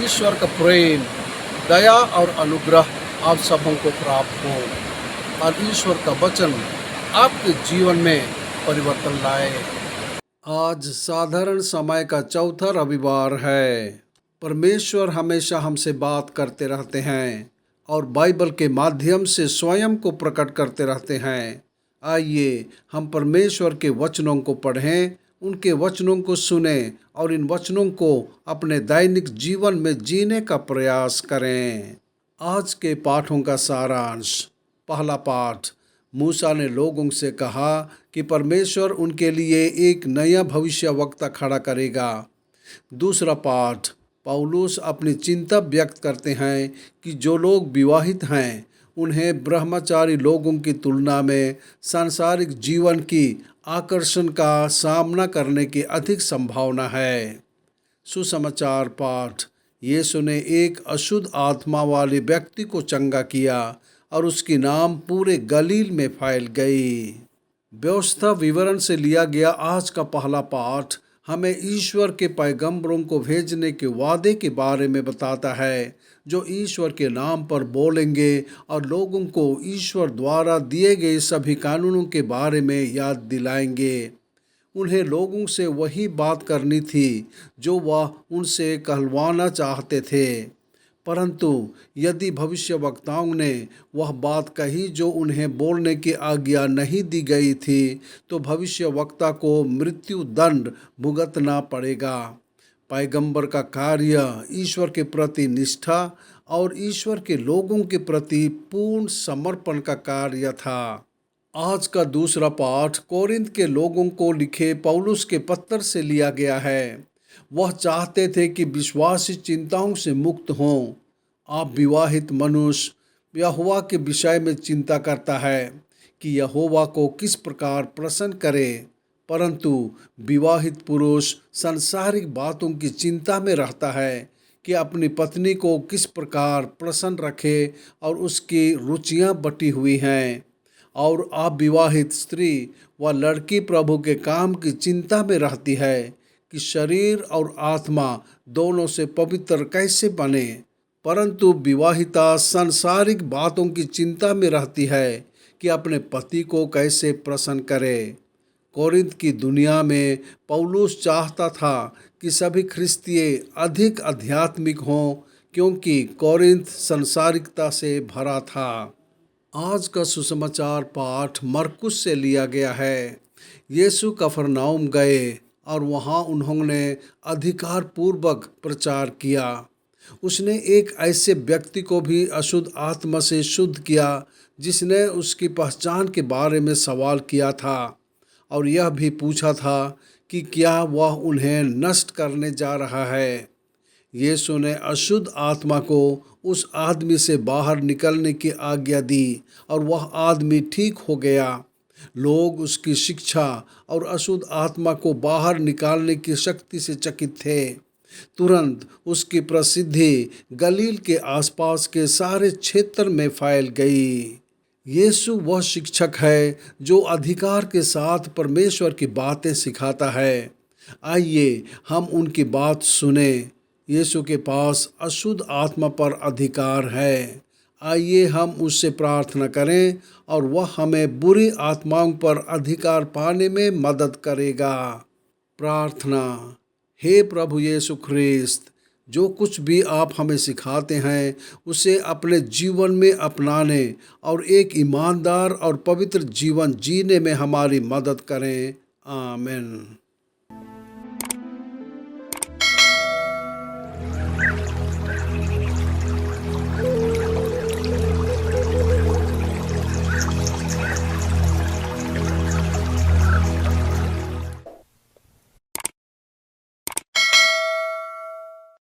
ईश्वर का प्रेम, दया और अनुग्रह आप सबों को प्राप्त हो और ईश्वर का वचन आपके जीवन में परिवर्तन लाए। आज साधारण समय का चौथा रविवार है। परमेश्वर हमेशा हमसे बात करते रहते हैं और बाइबल के माध्यम से स्वयं को प्रकट करते रहते हैं। आइए हम परमेश्वर के वचनों को पढ़ें, उनके वचनों को सुनें और इन वचनों को अपने दैनिक जीवन में जीने का प्रयास करें। आज के पाठों का सारांश। पहला पाठ, मूसा ने लोगों से कहा कि परमेश्वर उनके लिए एक नया भविष्यवक्ता खड़ा करेगा। दूसरा पाठ, पौलुस अपनी चिंता व्यक्त करते हैं कि जो लोग विवाहित हैं उन्हें ब्रह्मचारी लोगों की तुलना में सांसारिक जीवन की आकर्षण का सामना करने की अधिक संभावना है। सुसमाचार पाठ, यीशु ने एक अशुद्ध आत्मा वाले व्यक्ति को चंगा किया और उसकी नाम पूरे गलील में फैल गई। व्यवस्था विवरण से लिया गया आज का पहला पाठ हमें ईश्वर के पैगंबरों को भेजने के वादे के बारे में बताता है, जो ईश्वर के नाम पर बोलेंगे और लोगों को ईश्वर द्वारा दिए गए सभी कानूनों के बारे में याद दिलाएंगे। उन्हें लोगों से वही बात करनी थी जो वह उनसे कहलवाना चाहते थे, परंतु यदि भविष्यवक्ताओं ने वह बात कही जो उन्हें बोलने की आज्ञा नहीं दी गई थी, तो भविष्यवक्ता को मृत्यु दंड भुगतना पड़ेगा। पैगंबर का कार्य ईश्वर के प्रति निष्ठा और ईश्वर के लोगों के प्रति पूर्ण समर्पण का कार्य था। आज का दूसरा पाठ कोरिन्थ के लोगों को लिखे पौलुस के पत्र से लिया गया है। वह चाहते थे कि विश्वासी चिंताओं से मुक्त हों। आप विवाहित मनुष्य यहोवा के विषय में चिंता करता है कि यहोवा को किस प्रकार प्रसन्न करे, परंतु विवाहित पुरुष सांसारिक बातों की चिंता में रहता है कि अपनी पत्नी को किस प्रकार प्रसन्न रखे और उसकी रुचियां बटी हुई हैं। और आप विवाहित स्त्री व लड़की प्रभु के काम की चिंता में रहती है कि शरीर और आत्मा दोनों से पवित्र कैसे बने, परंतु विवाहिता सांसारिक बातों की चिंता में रहती है कि अपने पति को कैसे प्रसन्न करे। कोरिन्थ की दुनिया में पौलुस चाहता था कि सभी ख्रिस्तीय अधिक आध्यात्मिक हों, क्योंकि कोरिन्थ सांसारिकता से भरा था। आज का सुसमाचार पाठ मरकुस से लिया गया है। यीशु कफरनहूम गए और वहाँ उन्होंने अधिकार पूर्वक प्रचार किया। उसने एक ऐसे व्यक्ति को भी अशुद्ध आत्मा से शुद्ध किया जिसने उसकी पहचान के बारे में सवाल किया था और यह भी पूछा था कि क्या वह उन्हें नष्ट करने जा रहा है। यीशु ने अशुद्ध आत्मा को उस आदमी से बाहर निकलने की आज्ञा दी और वह आदमी ठीक हो गया। लोग उसकी शिक्षा और अशुद्ध आत्मा को बाहर निकालने की शक्ति से चकित थे। तुरंत उसकी प्रसिद्धि गलील के आसपास के सारे क्षेत्र में फैल गई। यीशु वह शिक्षक है जो अधिकार के साथ परमेश्वर की बातें सिखाता है। आइए हम उनकी बात सुने। यीशु के पास अशुद्ध आत्मा पर अधिकार है। आइए हम उससे प्रार्थना करें और वह हमें बुरी आत्माओं पर अधिकार पाने में मदद करेगा। प्रार्थना। हे प्रभु यीशु ख्रिस्त, जो कुछ भी आप हमें सिखाते हैं उसे अपने जीवन में अपनाने और एक ईमानदार और पवित्र जीवन जीने में हमारी मदद करें। आमीन।